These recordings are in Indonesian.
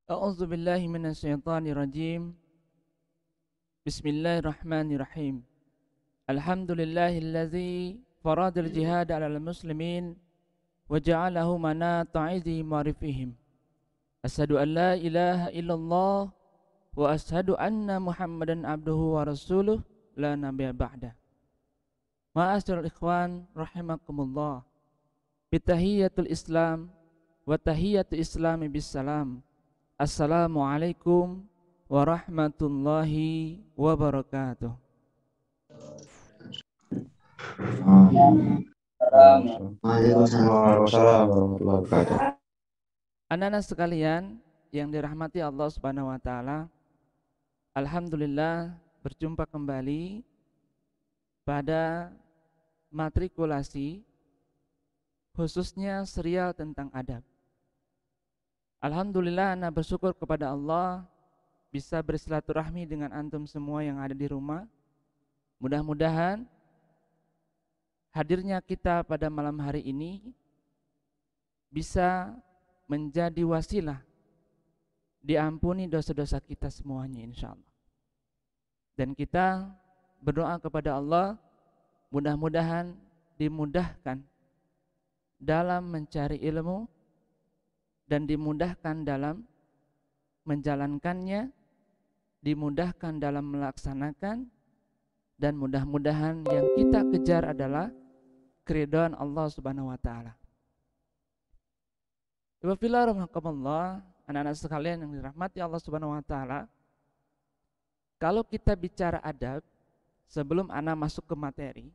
A'udzu billahi minasyaitonir rajim. Bismillahirrahmanirrahim. Alhamdulillahillazi faradal jihad 'alal muslimin wa ja'alahu manata 'izihim wa rifihim. Asyhadu an la ilaha illallah wa asyhadu anna Muhammadan abduhu wa rasuluh la nabiyya ba'da. Ma'asyiral ikhwan rahimakumullah. Bitahiyatul Islam wa tahiyatul Islami bissalam. Assalamualaikum warahmatullahi wabarakatuh. Waalaikumsalam warahmatullahi wabarakatuh. Anak-anak sekalian yang dirahmati Allah Subhanahu wa taala, alhamdulillah berjumpa kembali pada matrikulasi khususnya serial tentang adab. Alhamdulillah anak bersyukur kepada Allah bisa bersilaturahmi dengan antum semua yang ada di rumah. Mudah-mudahan hadirnya kita pada malam hari ini bisa menjadi wasilah diampuni dosa-dosa kita semuanya insyaallah. Dan kita berdoa kepada Allah mudah-mudahan dimudahkan dalam mencari ilmu dan dimudahkan dalam menjalankannya, dimudahkan dalam melaksanakan, dan mudah-mudahan yang kita kejar adalah keridhaan Allah Subhanahu wa taala. Wa fillah rahimakumullah, anak-anak sekalian yang dirahmati Allah Subhanahu wa taala. Kalau kita bicara adab, sebelum anak masuk ke materi,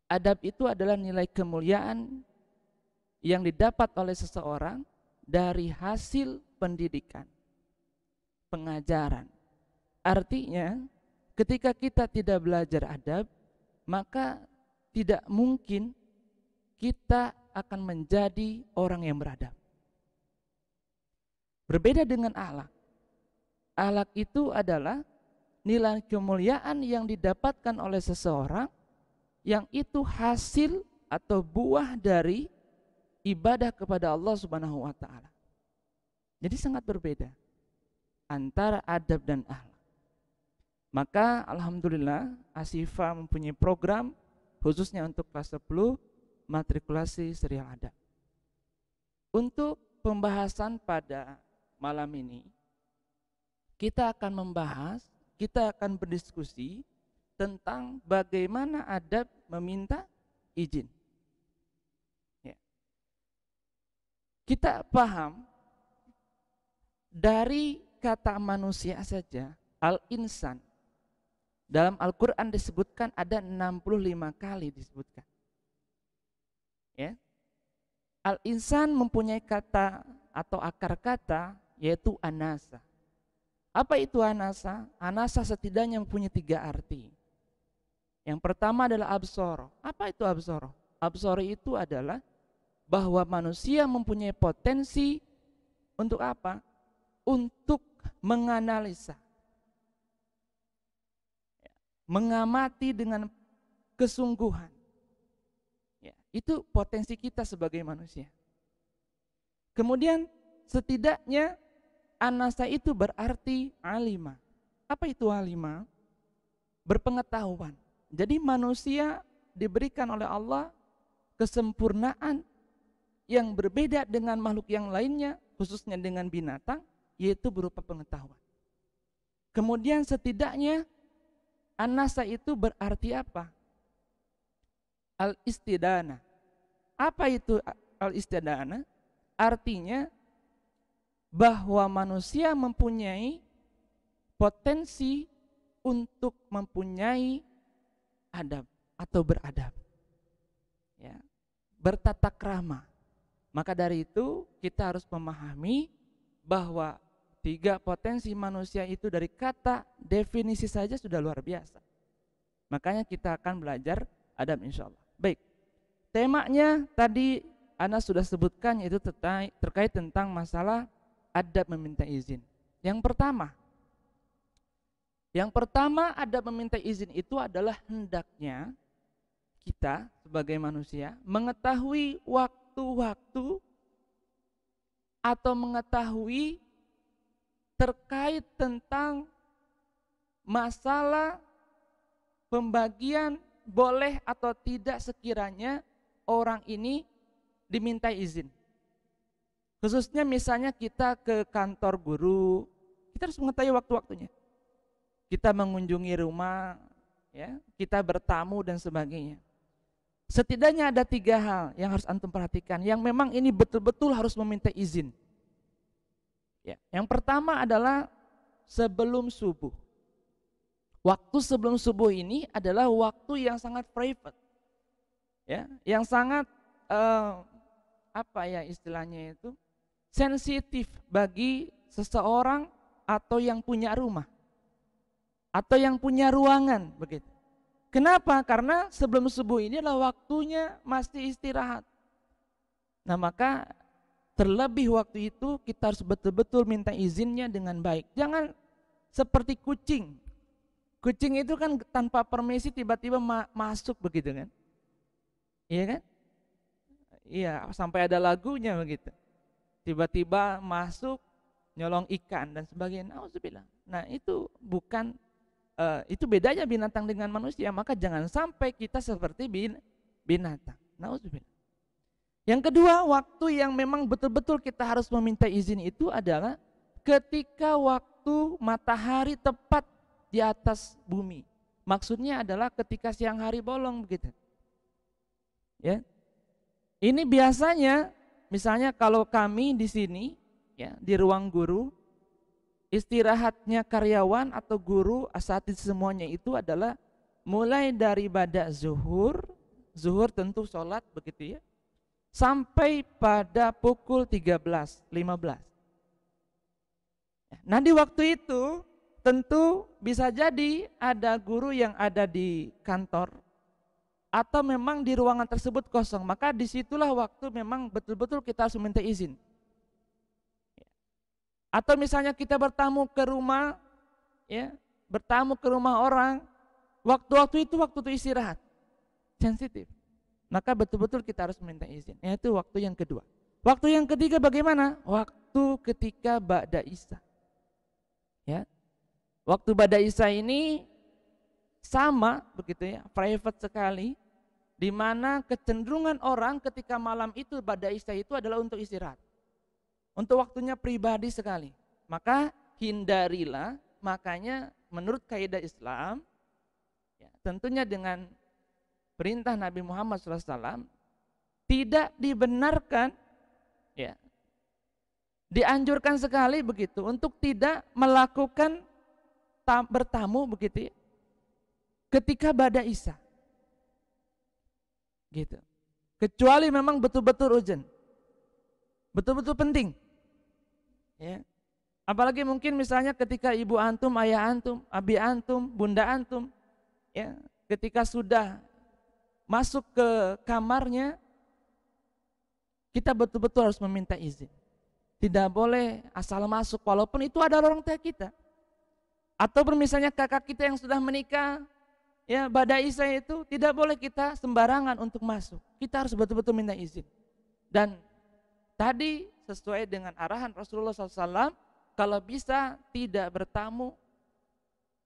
adab itu adalah nilai kemuliaan yang didapat oleh seseorang dari hasil pendidikan, pengajaran. Artinya, ketika kita tidak belajar adab, maka tidak mungkin kita akan menjadi orang yang beradab. Berbeda dengan akhlak. Akhlak itu adalah nilai kemuliaan yang didapatkan oleh seseorang yang itu hasil atau buah dari ibadah kepada Allah Subhanahu wa taala. Jadi sangat berbeda antara adab dan akhlak. Maka alhamdulillah Asifa mempunyai program khususnya untuk kelas 10 matrikulasi serial adab. Untuk pembahasan pada malam ini kita akan berdiskusi tentang bagaimana adab meminta izin. Kita paham dari kata manusia saja, al-insan. Dalam Al-Quran disebutkan ada 65 kali disebutkan. Ya. Al-insan mempunyai kata atau akar kata yaitu anasa. Apa itu anasa? Anasa setidaknya mempunyai 3 arti. Yang pertama adalah absoro. Apa itu absoro? Absoro itu adalah bahwa manusia mempunyai potensi untuk apa? Untuk menganalisa, mengamati dengan kesungguhan. Ya, itu potensi kita sebagai manusia. Kemudian setidaknya anasa itu berarti alima. Apa itu alima? Berpengetahuan. Jadi manusia diberikan oleh Allah kesempurnaan yang berbeda dengan makhluk yang lainnya, khususnya dengan binatang, yaitu berupa pengetahuan. Kemudian setidaknya anasa itu berarti apa? Al-istidana. Apa itu al-istidana? Artinya bahwa manusia mempunyai potensi untuk mempunyai adab atau beradab, ya, bertata krama. Maka dari itu kita harus memahami bahwa 3 potensi manusia itu dari kata definisi saja sudah luar biasa. Makanya kita akan belajar adab insyaallah. Baik, temanya tadi Ana sudah sebutkan yaitu terkait tentang masalah adab meminta izin. Yang pertama adab meminta izin itu adalah hendaknya kita sebagai manusia mengetahui waktu-waktu atau mengetahui terkait tentang masalah pembagian boleh atau tidak sekiranya orang ini diminta izin. Khususnya misalnya kita ke kantor guru, kita harus mengetahui waktu-waktunya. Kita mengunjungi rumah, ya, kita bertamu dan sebagainya. Setidaknya ada 3 hal yang harus antum perhatikan, yang memang ini betul-betul harus meminta izin. Ya, yang pertama adalah sebelum subuh. Waktu sebelum subuh ini adalah waktu yang sangat private, ya, yang sangat apa ya istilahnya itu, sensitif bagi seseorang atau yang punya rumah atau yang punya ruangan begitu. Kenapa? Karena sebelum subuh ini adalah waktunya masih istirahat. Nah, maka terlebih waktu itu kita harus betul-betul minta izinnya dengan baik. Jangan seperti kucing. Kucing itu kan tanpa permisi tiba-tiba masuk begitu kan? Iya kan? Iya, sampai ada lagunya begitu. Tiba-tiba masuk nyolong ikan dan sebagainya. Nauzubillah. Nah, itu bukan itu bedanya binatang dengan manusia, maka jangan sampai kita seperti binatang. Nauzubillah. Yang kedua, waktu yang memang betul-betul kita harus meminta izin itu adalah ketika waktu matahari tepat di atas bumi. Maksudnya adalah ketika siang hari bolong begitu. Ya. Ini biasanya misalnya kalau kami di sini, ya, di ruang guru, istirahatnya karyawan atau guru, asatidz semuanya itu adalah mulai dari bada zuhur tentu sholat begitu ya, sampai pada pukul 13.15. Nah, di waktu itu tentu bisa jadi ada guru yang ada di kantor atau memang di ruangan tersebut kosong, maka disitulah waktu memang betul-betul kita harus minta izin. Atau misalnya kita bertamu ke rumah, ya, bertamu ke rumah orang, waktu-waktu itu waktu istirahat, sensitif. Maka betul-betul kita harus minta izin. Itu waktu yang kedua. Waktu yang ketiga bagaimana? Waktu ketika ba'da isya. Ya, waktu ba'da isya ini sama begitu ya, private sekali, di mana kecenderungan orang ketika malam itu ba'da isya itu adalah untuk istirahat. Untuk waktunya pribadi sekali. Maka hindarilah, makanya menurut kaidah Islam, ya, tentunya dengan perintah Nabi Muhammad SAW, tidak dibenarkan, ya, dianjurkan sekali begitu untuk tidak melakukan bertamu begitu ya, ketika ba'da isya. Gitu. Kecuali memang betul-betul urgent. Betul-betul penting. Ya. Apalagi mungkin misalnya ketika ibu antum, ayah antum, abi antum, bunda antum, ya, ketika sudah masuk ke kamarnya, kita betul-betul harus meminta izin. Tidak boleh asal masuk walaupun itu adalah orang tua kita. Atau misalnya kakak kita yang sudah menikah, ya, ba'da isya itu tidak boleh kita sembarangan untuk masuk. Kita harus betul-betul minta izin. Dan tadi sesuai dengan arahan Rasulullah SAW, kalau bisa tidak bertamu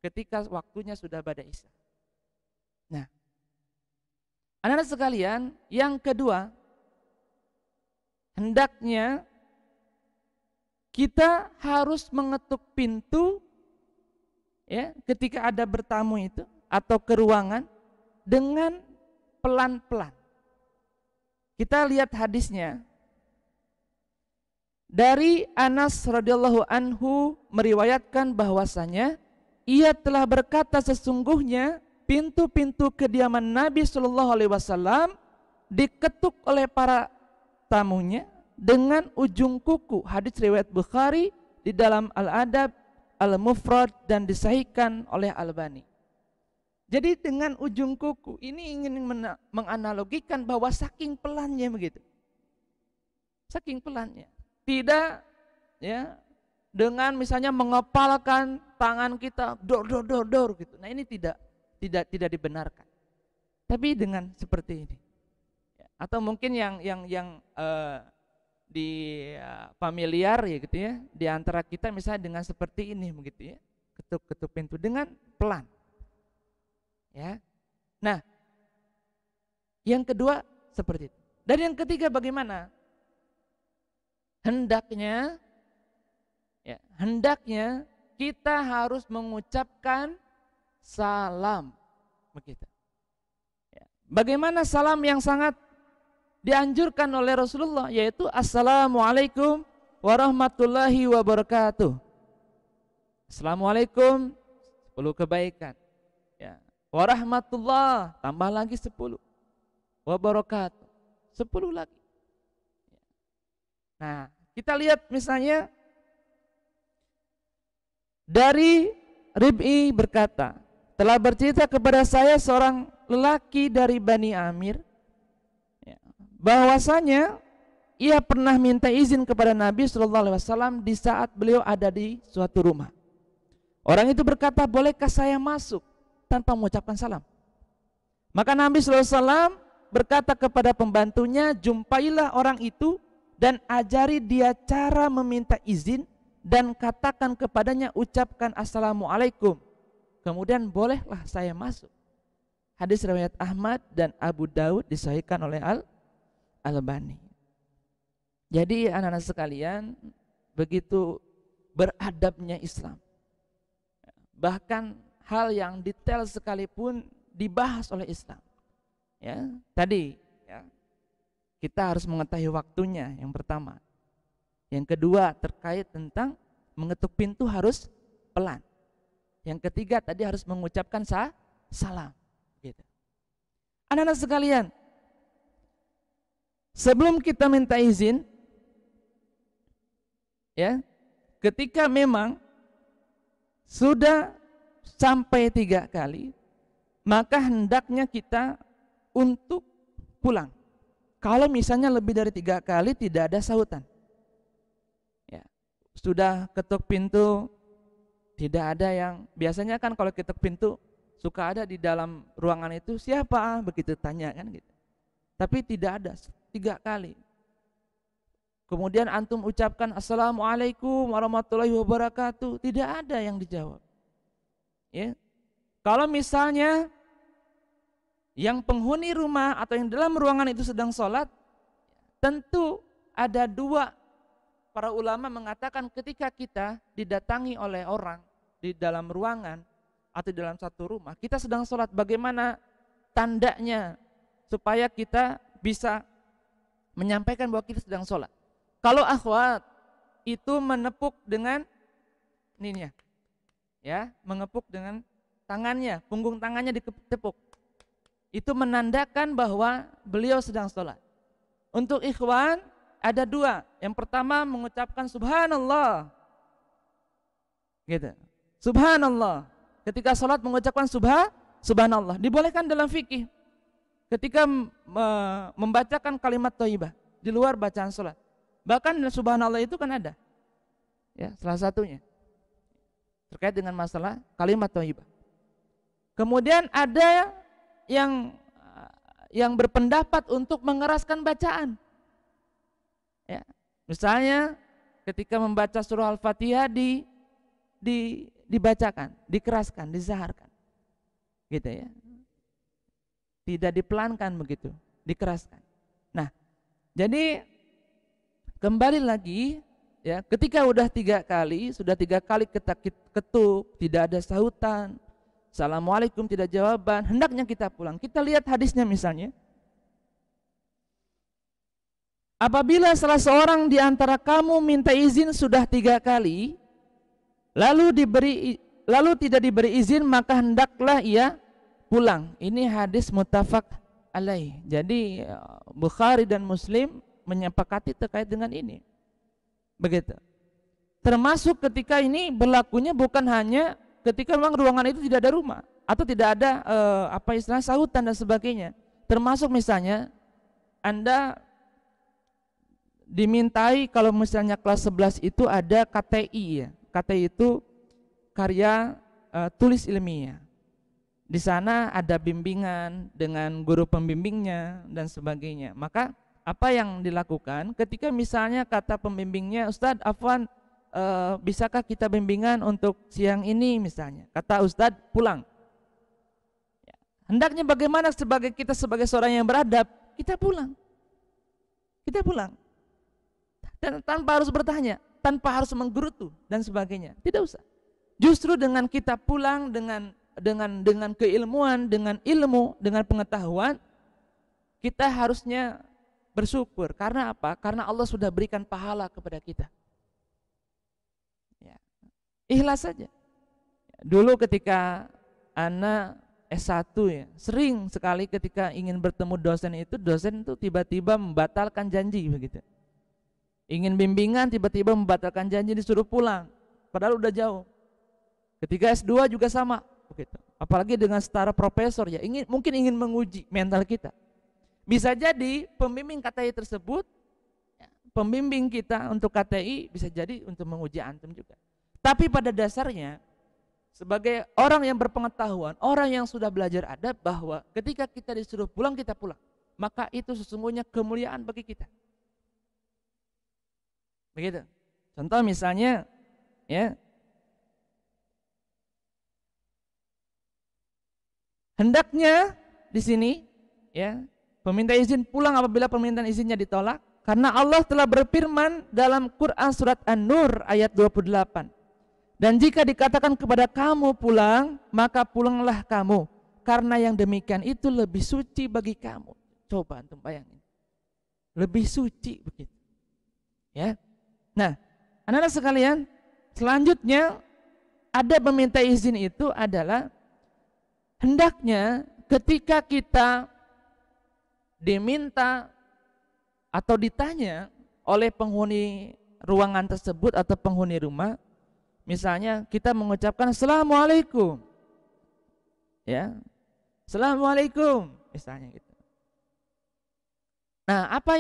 ketika waktunya sudah ba'da isya. Nah, anak-anak sekalian, yang kedua, hendaknya kita harus mengetuk pintu, ya, ketika ada bertamu itu atau ke ruangan dengan pelan-pelan. Kita lihat hadisnya. Dari Anas radhiyallahu anhu meriwayatkan bahwasanya ia telah berkata, sesungguhnya pintu-pintu kediaman Nabi Shallallahu Alaihi Wasallam diketuk oleh para tamunya dengan ujung kuku. Hadis riwayat Bukhari di dalam Al-Adab Al-Mufrad dan disahihkan oleh Albani. Jadi dengan ujung kuku ini ingin menganalogikan bahwa saking pelannya begitu, saking pelannya. Tidak, ya, dengan misalnya mengepalkan tangan kita dor gitu. Nah, ini tidak dibenarkan. Tapi dengan seperti ini. Atau mungkin yang familiar ya gitu ya, di antara kita misalnya dengan seperti ini begitu ya, ketuk-ketuk pintu dengan pelan. Ya. Nah, yang kedua seperti itu. Dan yang ketiga bagaimana? Hendaknya kita harus mengucapkan salam begitu. Ya. Bagaimana salam yang sangat dianjurkan oleh Rasulullah, yaitu Assalamualaikum warahmatullahi wabarakatuh. Assalamualaikum 10 kebaikan. Ya. Warahmatullah tambah lagi 10. Wabarakatuh 10 lagi. Nah, kita lihat misalnya dari Rib'i berkata, telah bercerita kepada saya seorang lelaki dari Bani Amir, bahwasanya ia pernah minta izin kepada Nabi SAW di saat beliau ada di suatu rumah. Orang itu berkata, bolehkah saya masuk tanpa mengucapkan salam? Maka Nabi SAW berkata kepada pembantunya, jumpailah orang itu dan ajari dia cara meminta izin dan katakan kepadanya, ucapkan Assalamualaikum, kemudian bolehlah saya masuk. Hadis riwayat Ahmad dan Abu Daud, disahihkan oleh Al-Albani. Jadi anak-anak sekalian, begitu beradabnya Islam. Bahkan hal yang detail sekalipun dibahas oleh Islam. Ya, tadi ya, kita harus mengetahui waktunya yang pertama. Yang kedua terkait tentang mengetuk pintu harus pelan. Yang ketiga tadi harus mengucapkan salam. Gitu. Anak-anak sekalian, sebelum kita minta izin, ya, ketika memang sudah sampai 3 kali, maka hendaknya kita untuk pulang. Kalau misalnya lebih dari 3 kali tidak ada sautan, ya, sudah ketuk pintu, tidak ada yang, biasanya kan kalau ketuk pintu suka ada di dalam ruangan itu, siapa? Begitu tanya kan gitu. Tapi tidak ada 3 kali. Kemudian antum ucapkan Assalamualaikum warahmatullahi wabarakatuh, tidak ada yang dijawab. Ya. Kalau misalnya yang penghuni rumah atau yang dalam ruangan itu sedang sholat, tentu ada 2 para ulama mengatakan ketika kita didatangi oleh orang di dalam ruangan atau di dalam satu rumah, kita sedang sholat, bagaimana tandanya supaya kita bisa menyampaikan bahwa kita sedang sholat. Kalau akhwat itu menepuk dengan ininya, ya, mengepuk dengan tangannya, punggung tangannya ditepuk, itu menandakan bahwa beliau sedang sholat. Untuk ikhwan ada 2. Yang pertama mengucapkan subhanallah, gitu. Subhanallah. Ketika sholat mengucapkan subhanallah. Dibolehkan dalam fikih. Ketika membacakan kalimat thayyibah di luar bacaan sholat. Bahkan subhanallah itu kan ada. Ya, salah satunya terkait dengan masalah kalimat thayyibah. Kemudian ada yang berpendapat untuk mengeraskan bacaan. Ya, misalnya ketika membaca surah Al-Fatihah dibacakan, dikeraskan, dizaharkan, gitu ya. Tidak dipelankan begitu, dikeraskan. Nah, jadi kembali lagi ya, ketika udah 3 kali, sudah 3 kali ketuk, tidak ada sautan, Assalamualaikum tidak jawaban, hendaknya kita pulang. Kita lihat hadisnya misalnya. Apabila salah seorang di antara kamu minta izin sudah 3 kali, lalu tidak diberi izin, maka hendaklah ia pulang. Ini hadis muttafaq alaih. Jadi Bukhari dan Muslim menyepakati terkait dengan ini. Begitu. Termasuk ketika ini berlakunya bukan hanya ketika memang ruangan itu tidak ada rumah atau tidak ada sautan dan sebagainya. Termasuk misalnya Anda dimintai, kalau misalnya kelas 11 itu ada KTI ya. KTI itu karya tulis ilmiah. Di sana ada bimbingan dengan guru pembimbingnya dan sebagainya. Maka apa yang dilakukan ketika misalnya kata pembimbingnya, Ustadz Afwan, bisakah kita bimbingan untuk siang ini misalnya, kata Ustadz pulang. Hendaknya bagaimana kita sebagai seorang yang beradab, kita pulang. Kita pulang. Dan tanpa harus bertanya, tanpa harus menggerutu dan sebagainya. Tidak usah. Justru dengan kita pulang dengan keilmuan, dengan ilmu, dengan pengetahuan, kita harusnya bersyukur. Karena apa? Karena Allah sudah berikan pahala kepada kita. Ya. Ikhlas saja. Dulu ketika anak S1 ya, sering sekali ketika ingin bertemu dosen itu tiba-tiba membatalkan janji begitu. Ingin bimbingan tiba-tiba membatalkan janji, disuruh pulang padahal udah jauh. Ketika S2 juga sama begitu. Apalagi dengan setara profesor ya, mungkin ingin menguji mental kita. Bisa jadi pembimbing KTI tersebut, pembimbing kita untuk KTI bisa jadi untuk menguji antum juga. Tapi pada dasarnya sebagai orang yang berpengetahuan, orang yang sudah belajar adab, bahwa ketika kita disuruh pulang, kita pulang. Maka itu sesungguhnya kemuliaan bagi kita. Begitu. Contoh misalnya, ya, hendaknya di sini, ya, peminta izin pulang apabila permintaan izinnya ditolak, karena Allah telah berfirman dalam Quran surat An-Nur ayat 28. Dan jika dikatakan kepada kamu pulang, maka pulanglah kamu, karena yang demikian itu lebih suci bagi kamu. Coba antum bayangin, lebih suci begitu. Ya. Nah, anak-anak sekalian, selanjutnya ada meminta izin itu adalah hendaknya ketika kita diminta atau ditanya oleh penghuni ruangan tersebut atau penghuni rumah, misalnya kita mengucapkan Assalamualaikum, ya, Assalamualaikum, misalnya gitu. Nah, apa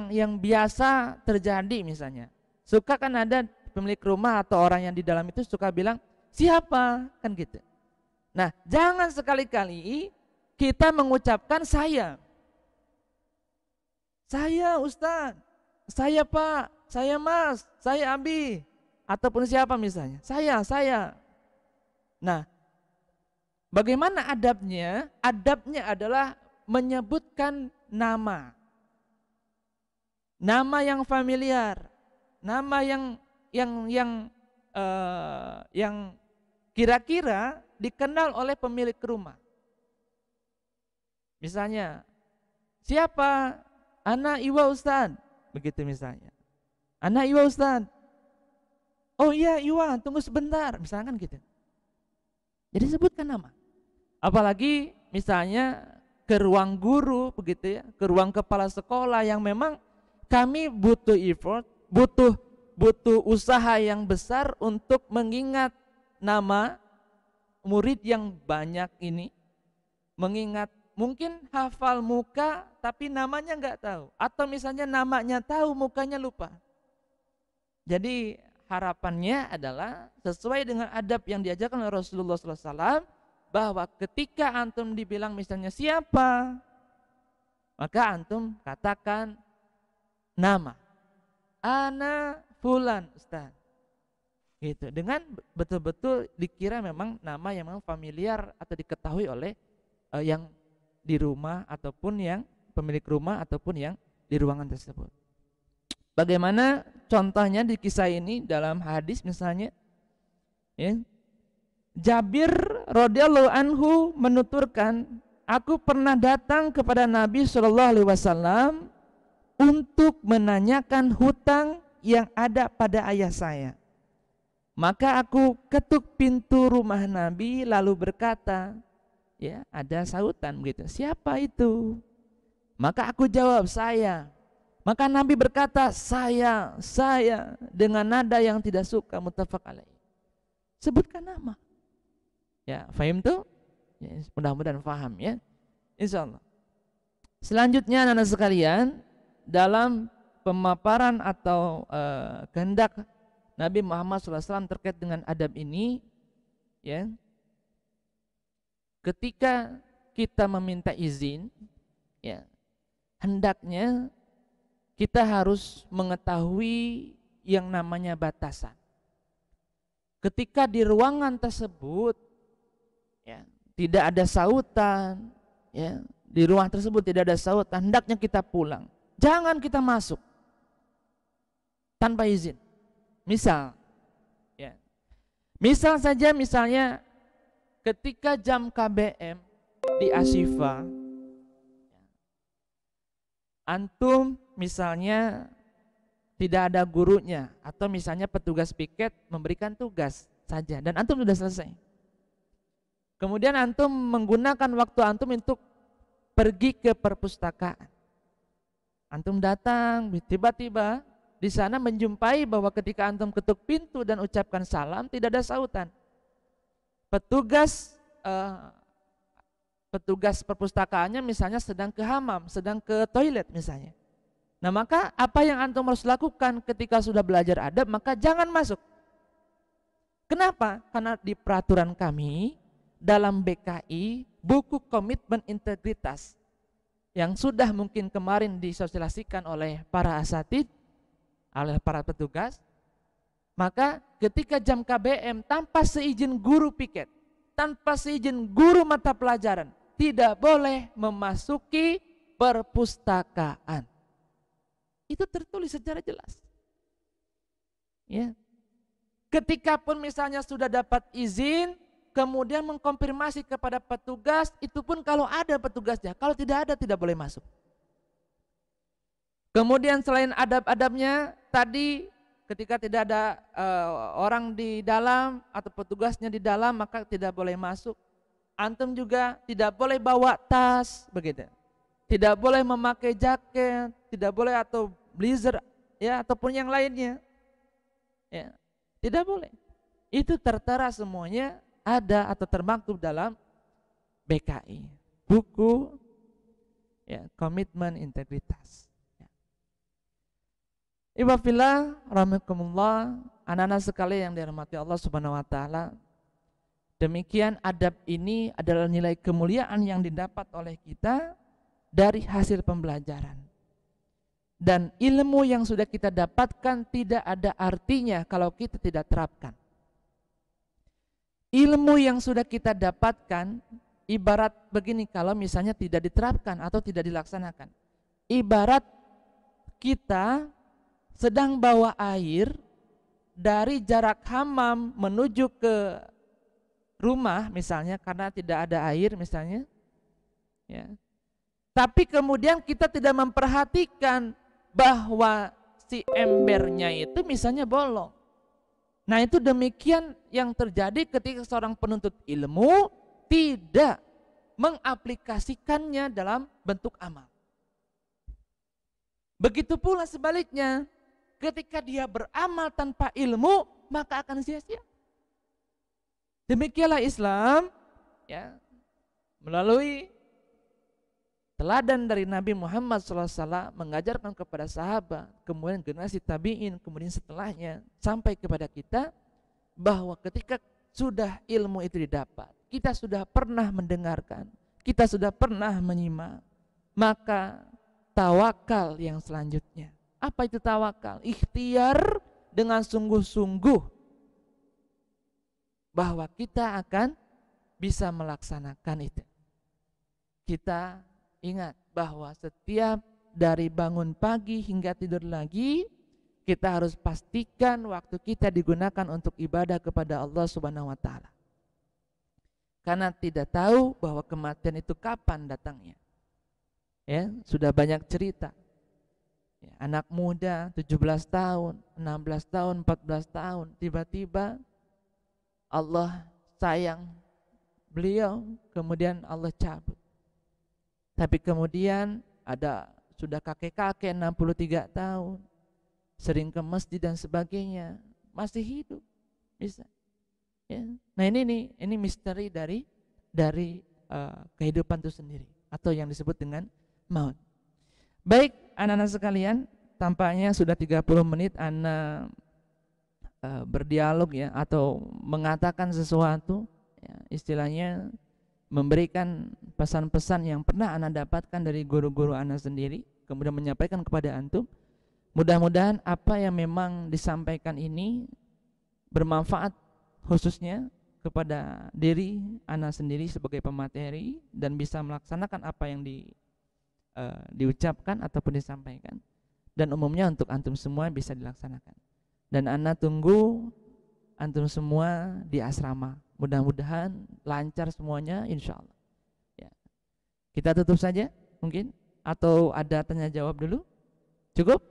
yang biasa terjadi misalnya, suka kan ada pemilik rumah atau orang yang di dalam itu suka bilang siapa, kan gitu. Nah, jangan sekali-kali kita mengucapkan saya Ustaz, saya Pak, saya Mas, saya Abi, ataupun siapa misalnya, saya. Nah, bagaimana adabnya? Adabnya adalah menyebutkan nama yang familiar, nama yang kira-kira dikenal oleh pemilik rumah. Misalnya, siapa? Ana Iwa Ustad, begitu misalnya. Ana Iwa Ustad. Oh iya Iwa, tunggu sebentar, misalkan gitu. Jadi sebutkan nama. Apalagi misalnya ke ruang guru begitu ya, ke ruang kepala sekolah yang memang kami butuh effort, butuh usaha yang besar untuk mengingat nama murid yang banyak ini, mengingat mungkin hafal muka tapi namanya nggak tahu, atau misalnya namanya tahu mukanya lupa. Jadi harapannya adalah sesuai dengan adab yang diajarkan oleh Rasulullah SAW, bahwa ketika antum dibilang misalnya siapa, maka antum katakan nama, ana fulan Ustaz, gitu, dengan betul-betul dikira memang nama yang memang familiar atau diketahui oleh yang di rumah ataupun yang pemilik rumah ataupun yang di ruangan tersebut. Bagaimana contohnya di kisah ini dalam hadis misalnya, ya, Jabir radhiyallahu anhu menuturkan, aku pernah datang kepada Nabi SAW untuk menanyakan hutang yang ada pada ayah saya. Maka aku ketuk pintu rumah Nabi lalu berkata, ya, ada sautan begitu, siapa itu? Maka aku jawab, saya. Maka Nabi berkata, saya, dengan nada yang tidak suka, muttafaq alaih. Sebutkan nama. Ya, fahim tuh? Ya, mudah-mudahan faham ya. Insyaallah. Selanjutnya anak-anak sekalian, dalam pemaparan atau kehendak Nabi Muhammad SAW terkait dengan adab ini, ya, ketika kita meminta izin, ya, hendaknya kita harus mengetahui yang namanya batasan. Ketika di ruangan tersebut ya, tidak ada sautan, ya, di ruang tersebut tidak ada sautan, hendaknya kita pulang. Jangan kita masuk tanpa izin. Misal, ya, misal saja misalnya ketika jam KBM di Ashifa, antum misalnya tidak ada gurunya atau misalnya petugas piket memberikan tugas saja dan antum sudah selesai. Kemudian antum menggunakan waktu antum untuk pergi ke perpustakaan. Antum datang, tiba-tiba di sana menjumpai bahwa ketika antum ketuk pintu dan ucapkan salam tidak ada sautan. Petugas perpustakaannya misalnya sedang ke hamam, sedang ke toilet misalnya. Nah maka apa yang antum harus lakukan ketika sudah belajar adab, maka jangan masuk. Kenapa? Karena di peraturan kami dalam BKI, buku komitmen integritas yang sudah mungkin kemarin disosialisasikan oleh para asatid, oleh para petugas, maka ketika jam KBM tanpa seizin guru piket, tanpa seizin guru mata pelajaran, tidak boleh memasuki perpustakaan. Itu tertulis secara jelas. Ya. Ketika pun misalnya sudah dapat izin, kemudian mengkonfirmasi kepada petugas, itu pun kalau ada petugasnya, kalau tidak ada tidak boleh masuk. Kemudian selain adab-adabnya tadi, ketika tidak ada orang di dalam atau petugasnya di dalam, maka tidak boleh masuk. Antum juga tidak boleh bawa tas, begitu. Tidak boleh memakai jaket, tidak boleh atau blazer ya ataupun yang lainnya. Ya, tidak boleh. Itu tertera semuanya ada atau termaktub dalam BKI, buku ya, komitmen integritas. Ya. Ibu fillah rahimakumullah, anak-anak sekalian yang dirahmati Allah Subhanahu wa taala. Demikian adab ini adalah nilai kemuliaan yang didapat oleh kita dari hasil pembelajaran. Dan ilmu yang sudah kita dapatkan tidak ada artinya kalau kita tidak terapkan. Ilmu yang sudah kita dapatkan ibarat begini kalau misalnya tidak diterapkan atau tidak dilaksanakan. Ibarat kita sedang bawa air dari jarak hammam menuju ke rumah misalnya karena tidak ada air misalnya. Ya. Tapi kemudian kita tidak memperhatikan bahwa si embernya itu misalnya bolong. Nah itu demikian yang terjadi ketika seorang penuntut ilmu tidak mengaplikasikannya dalam bentuk amal. Begitu pula sebaliknya, ketika dia beramal tanpa ilmu maka akan sia-sia. Demikianlah Islam ya, melalui teladan dari Nabi Muhammad SAW mengajarkan kepada sahabat, kemudian generasi tabi'in, kemudian setelahnya sampai kepada kita bahwa ketika sudah ilmu itu didapat, kita sudah pernah mendengarkan, kita sudah pernah menyimak, maka tawakal yang selanjutnya. Apa itu tawakal? Ikhtiar dengan sungguh-sungguh bahwa kita akan bisa melaksanakan itu. Kita ingat bahwa setiap dari bangun pagi hingga tidur lagi, kita harus pastikan waktu kita digunakan untuk ibadah kepada Allah Subhanahu wa taala. Karena tidak tahu bahwa kematian itu kapan datangnya. Ya, sudah banyak cerita. Ya, anak muda 17 tahun, 16 tahun, 14 tahun, tiba-tiba Allah sayang beliau, kemudian Allah cabut. Tapi kemudian ada sudah kakek-kakek 63 tahun, sering ke masjid dan sebagainya, masih hidup, bisa. Ya. Nah ini misteri dari kehidupan itu sendiri atau yang disebut dengan maut. Baik anak-anak sekalian, tampaknya sudah 30 menit anak berdialog ya atau mengatakan sesuatu ya, istilahnya memberikan pesan-pesan yang pernah Anda dapatkan dari guru-guru Anda sendiri. kemudian menyampaikan kepada antum. Mudah-mudahan apa yang memang disampaikan ini bermanfaat khususnya kepada diri ana sendiri sebagai pemateri dan bisa melaksanakan apa yang diucapkan ataupun disampaikan, dan umumnya untuk antum semua bisa dilaksanakan. Dan ana tunggu antum semua di asrama. Mudah-mudahan lancar semuanya insyaallah. Ya. Kita tutup saja mungkin, atau ada tanya jawab dulu? Cukup?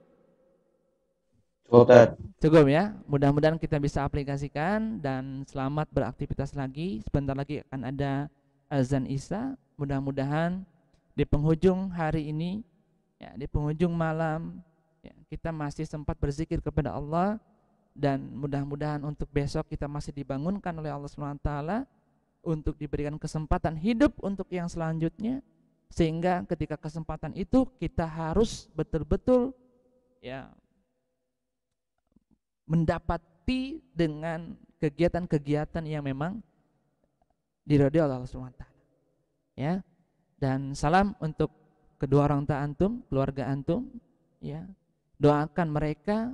Cukup, Ustaz. Cukup ya. Mudah-mudahan kita bisa aplikasikan dan selamat beraktivitas lagi. Sebentar lagi akan ada azan Isya. Mudah-mudahan di penghujung hari ini, ya, di penghujung malam, ya, kita masih sempat berzikir kepada Allah, dan mudah-mudahan untuk besok kita masih dibangunkan oleh Allah SWT untuk diberikan kesempatan hidup untuk yang selanjutnya, sehingga ketika kesempatan itu kita harus betul-betul ya mendapati dengan kegiatan-kegiatan yang memang diridhoi oleh Allah SWT. Ya. Dan salam untuk kedua orang tua antum, keluarga antum, ya. Doakan mereka.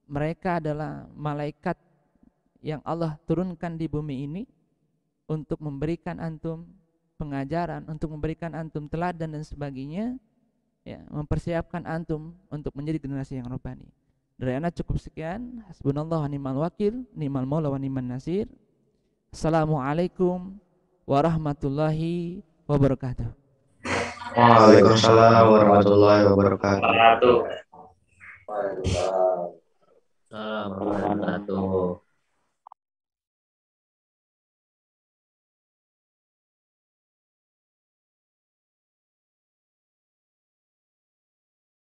Mereka adalah malaikat yang Allah turunkan di bumi ini untuk memberikan antum pengajaran, untuk memberikan antum teladan dan sebagainya, ya, mempersiapkan antum untuk menjadi generasi yang robbani. Dari ana cukup sekian. Hasbunallah wa ni'mal wakil, ni'mal maula wa ni'man nasir. Assalamualaikum warahmatullahi wabarakatuh. Waalaikumsalam warahmatullahi wabarakatuh. Waalaikumsalam warahmatullahi wabarakatuh.